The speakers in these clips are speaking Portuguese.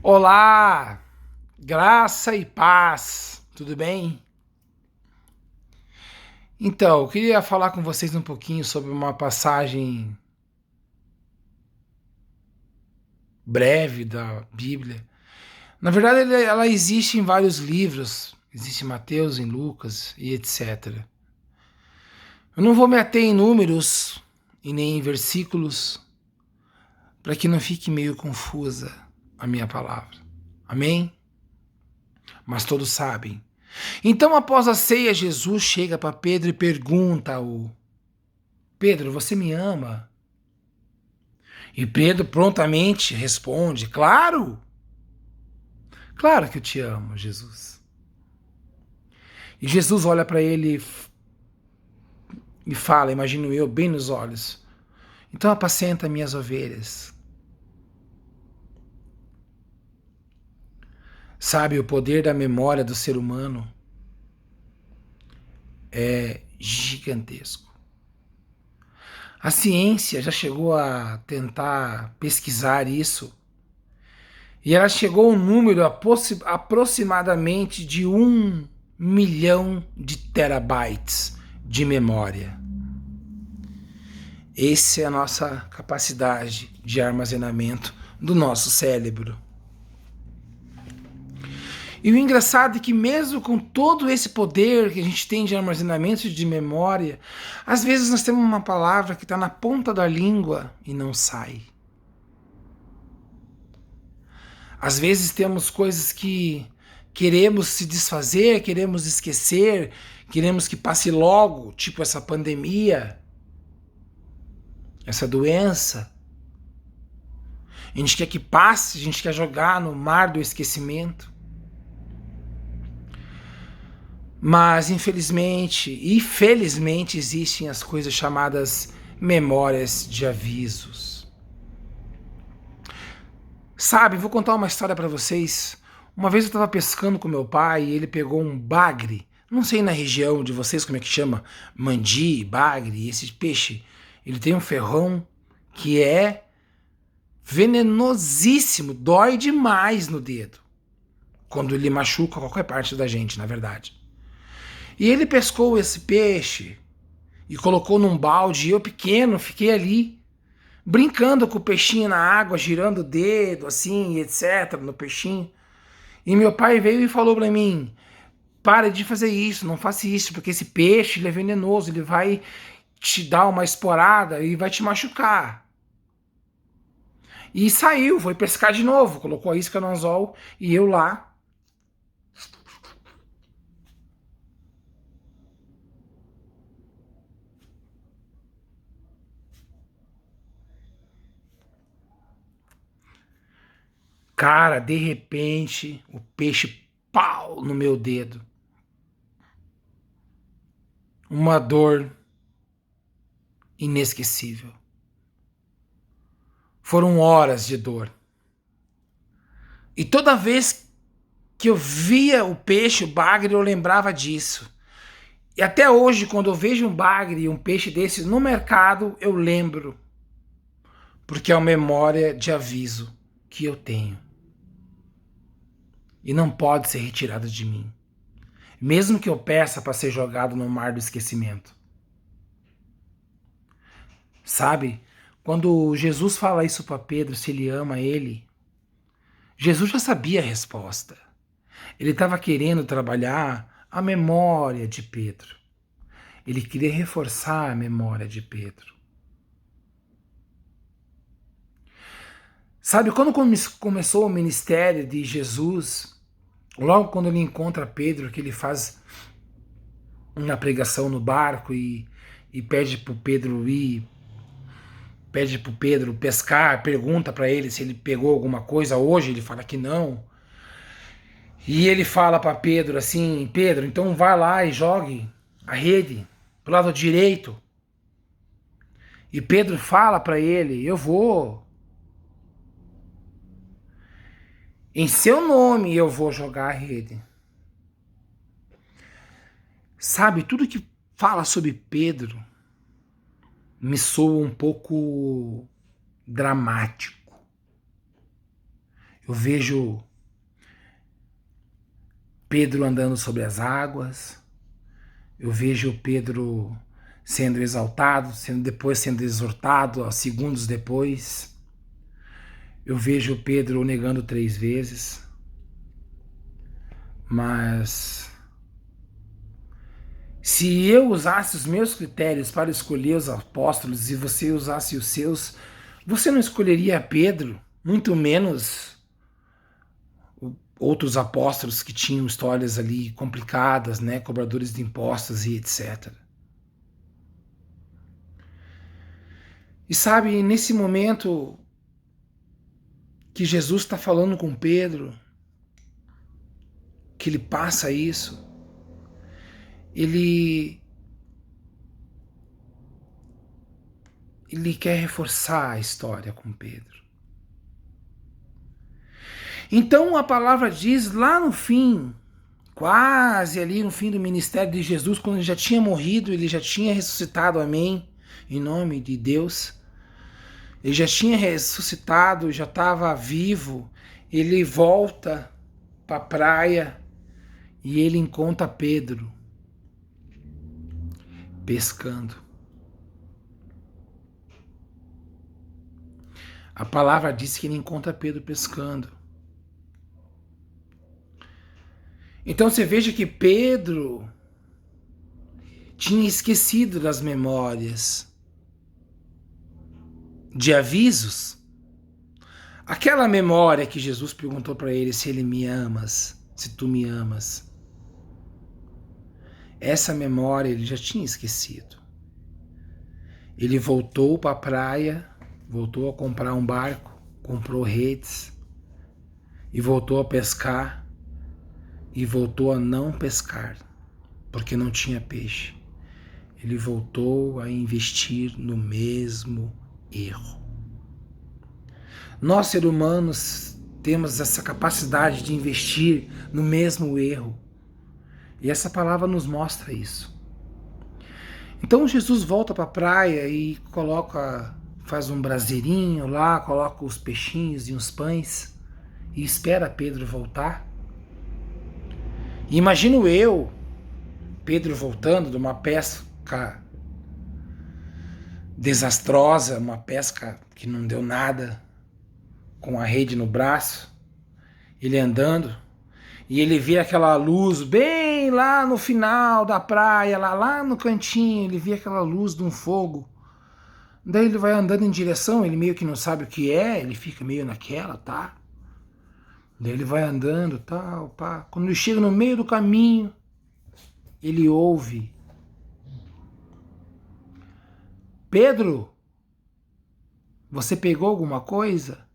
Olá, graça e paz, tudo bem? Então, eu queria falar com vocês um pouquinho sobre uma passagem breve da Bíblia. Na verdade, ela existe em vários livros, existe em Mateus, em Lucas e etc. Eu não vou me ater em números e nem em versículos, para que não fique meio confusa a minha palavra. Amém? Mas todos sabem. Então, após a ceia, Jesus chega para Pedro e pergunta-o: Pedro, você me ama? E Pedro prontamente responde: Claro, claro que eu te amo, Jesus. E Jesus olha para ele e fala, imagino eu, bem nos olhos: Então apacenta minhas ovelhas. Sabe, o poder da memória do ser humano é gigantesco. A ciência já chegou a tentar pesquisar isso e ela chegou a um número aproximadamente de 1 milhão de terabytes de memória. Essa é a nossa capacidade de armazenamento do nosso cérebro. E o engraçado é que mesmo com todo esse poder que a gente tem de armazenamento de memória, às vezes nós temos uma palavra que está na ponta da língua e não sai. Às vezes temos coisas que queremos se desfazer, queremos esquecer, queremos que passe logo, tipo essa pandemia, essa doença. A gente quer que passe, a gente quer jogar no mar do esquecimento. Mas, infelizmente e felizmente, existem as coisas chamadas memórias de avisos. Sabe, vou contar uma história para vocês. Uma vez eu estava pescando com meu pai e ele pegou um bagre. Não sei na região de vocês como é que chama, mandi, bagre, esse peixe. Ele tem um ferrão que é venenosíssimo, dói demais no dedo. Quando ele machuca qualquer parte da gente, na verdade. E ele pescou esse peixe e colocou num balde. E eu pequeno fiquei ali, brincando com o peixinho na água, girando o dedo, assim, etc, no peixinho. E meu pai veio e falou para mim: para de fazer isso, não faça isso, porque esse peixe ele é venenoso, ele vai te dar uma esporada e vai te machucar. E saiu, foi pescar de novo, colocou a isca no anzol e eu lá. Cara, de repente, o peixe pau no meu dedo. Uma dor inesquecível. Foram horas de dor. E toda vez que eu via o peixe, o bagre, eu lembrava disso. E até hoje, quando eu vejo um bagre, um peixe desses no mercado, eu lembro. Porque é uma memória de aviso que eu tenho. E não pode ser retirada de mim. Mesmo que eu peça para ser jogado no mar do esquecimento. Sabe? Quando Jesus fala isso para Pedro, se ele ama ele, Jesus já sabia a resposta. Ele estava querendo trabalhar a memória de Pedro. Ele queria reforçar a memória de Pedro. Sabe, quando começou o ministério de Jesus, logo quando ele encontra Pedro, que ele faz uma pregação no barco e pede para o Pedro ir, pede para o Pedro pescar, pergunta para ele se ele pegou alguma coisa hoje, ele fala que não. E ele fala para Pedro assim: Pedro, então vai lá e jogue a rede pro lado direito. E Pedro fala para ele: eu vou. Em seu nome eu vou jogar a rede. Sabe, tudo que fala sobre Pedro me soa um pouco dramático. Eu vejo Pedro andando sobre as águas. Eu vejo Pedro sendo exaltado, depois sendo exortado, segundos depois. Eu vejo Pedro negando 3 vezes. Mas se eu usasse os meus critérios para escolher os apóstolos e você usasse os seus, você não escolheria Pedro, muito menos outros apóstolos que tinham histórias ali complicadas, né, cobradores de impostos e etc. E sabe, nesse momento que Jesus está falando com Pedro, que ele passa isso, ele quer reforçar a história com Pedro. Então a palavra diz lá no fim, quase ali no fim do ministério de Jesus, quando ele já tinha morrido, ele já tinha ressuscitado, amém, em nome de Deus. Ele já tinha ressuscitado, já estava vivo, ele volta para a praia e ele encontra Pedro pescando. A palavra diz que ele encontra Pedro pescando. Então você veja que Pedro tinha esquecido das memórias de avisos. Aquela memória que Jesus perguntou para ele se ele me amas, se tu me amas. Essa memória ele já tinha esquecido. Ele voltou para a praia, voltou a comprar um barco, comprou redes e voltou a pescar e voltou a não pescar, porque não tinha peixe. Ele voltou a investir no mesmo erro. Nós, seres humanos, temos essa capacidade de investir no mesmo erro. E essa palavra nos mostra isso. Então Jesus volta para a praia e faz um braseirinho lá, coloca os peixinhos e os pães e espera Pedro voltar. E imagino eu, Pedro voltando de uma pesca desastrosa, uma pesca que não deu nada, com a rede no braço, ele andando, e ele vê aquela luz bem lá no final da praia, lá no cantinho, ele vê aquela luz de um fogo. Daí ele vai andando em direção, ele meio que não sabe o que é, ele fica meio naquela, tá? Daí ele vai andando, tal, pá. Quando ele chega no meio do caminho, ele ouve: Pedro, você pegou alguma coisa?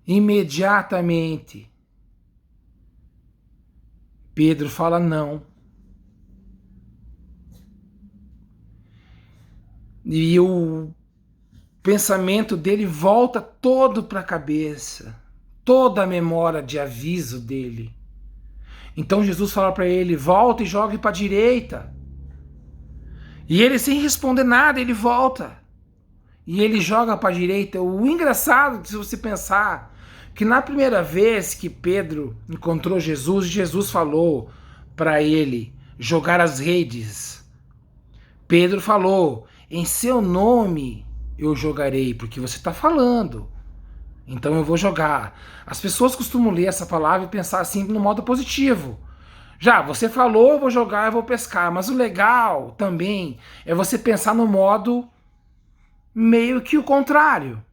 Imediatamente, Pedro fala não. E o pensamento dele volta todo para a cabeça, toda a memória de aviso dele. Então Jesus fala para ele: volta e jogue para a direita. E ele, sem responder nada, ele volta. E ele joga para a direita. O engraçado, se você pensar, que na primeira vez que Pedro encontrou Jesus, Jesus falou para ele jogar as redes. Pedro falou: em seu nome eu jogarei, porque você está falando. Então eu vou jogar. As pessoas costumam ler essa palavra e pensar assim no modo positivo. Já, você falou, eu vou jogar, eu vou pescar. Mas o legal também é você pensar no modo meio que o contrário.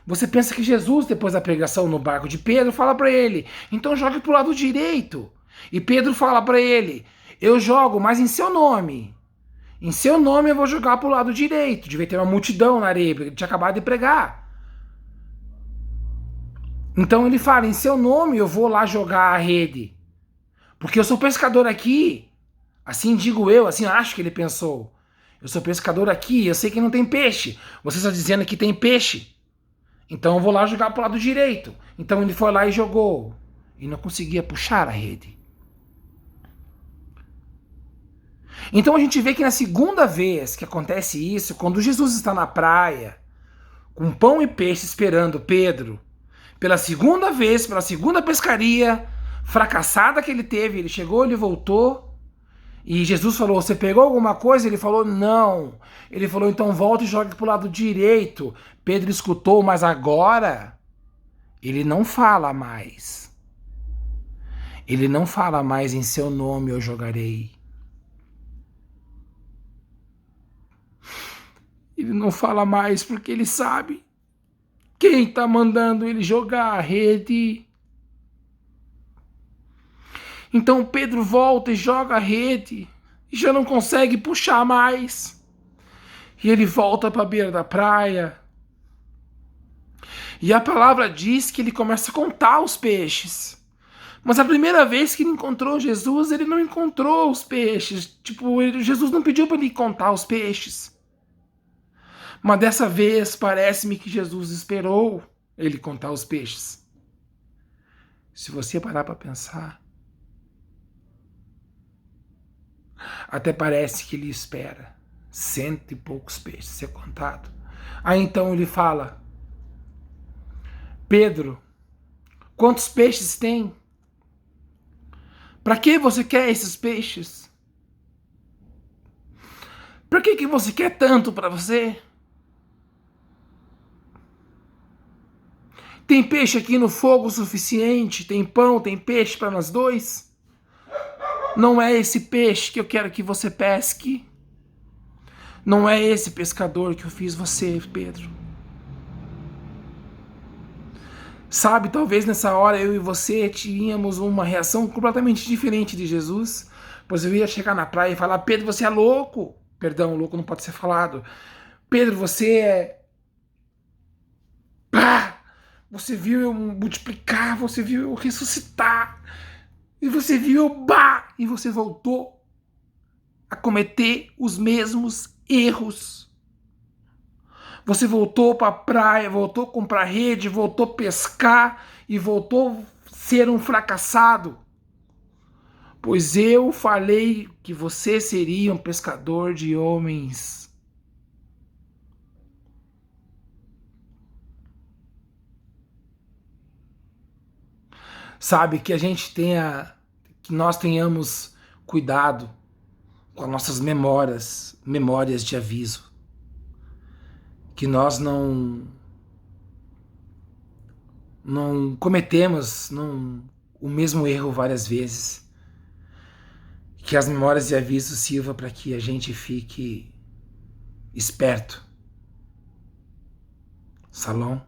Você pensa que Jesus, depois da pregação no barco de Pedro, fala para ele: então jogue para o lado direito. E Pedro fala para ele: eu jogo, mas em seu nome. Em seu nome eu vou jogar para o lado direito. Devia ter uma multidão na areia, porque ele tinha acabado de pregar. Então ele fala: em seu nome eu vou lá jogar a rede. Porque eu sou pescador aqui. Assim digo eu, assim acho que ele pensou. Eu sou pescador aqui, eu sei que não tem peixe. Você está dizendo que tem peixe. Então eu vou lá jogar para o lado direito. Então ele foi lá e jogou. E não conseguia puxar a rede. Então a gente vê que na segunda vez que acontece isso, quando Jesus está na praia com pão e peixe, esperando Pedro. Pela segunda vez, pela segunda pescaria fracassada que ele teve, ele chegou, ele voltou. E Jesus falou: você pegou alguma coisa? Ele falou: não. Ele falou: então volta e joga para o lado direito. Pedro escutou, mas agora ele não fala mais. Ele não fala mais: em seu nome eu jogarei. Ele não fala mais porque ele sabe quem está mandando ele jogar a rede. Então Pedro volta e joga a rede e já não consegue puxar mais. E ele volta para a beira da praia. E a palavra diz que ele começa a contar os peixes. Mas a primeira vez que ele encontrou Jesus, ele não encontrou os peixes. Tipo, Jesus não pediu para ele contar os peixes. Mas dessa vez parece-me que Jesus esperou ele contar os peixes. Se você parar para pensar, até parece que ele espera 100 e poucos peixes ser contado. Aí então ele fala: Pedro, quantos peixes tem? Para que você quer esses peixes? Para que você quer tanto para você? Tem peixe aqui no fogo o suficiente? Tem pão, tem peixe para nós dois? Não é esse peixe que eu quero que você pesque. Não é esse pescador que eu fiz você, Pedro. Sabe, talvez nessa hora eu e você tínhamos uma reação completamente diferente de Jesus. Pois eu ia chegar na praia e falar: Pedro, você é louco. Perdão, louco não pode ser falado. Pedro, você é... Você viu eu multiplicar, você viu eu ressuscitar, e você viu eu e você voltou a cometer os mesmos erros. Você voltou para a praia, voltou a comprar rede, voltou a pescar e voltou a ser um fracassado. Pois eu falei que você seria um pescador de homens. Sabe, que nós tenhamos cuidado com as nossas memórias de aviso. Que nós não cometemos o mesmo erro várias vezes. Que as memórias de aviso sirvam para que a gente fique esperto. Salom.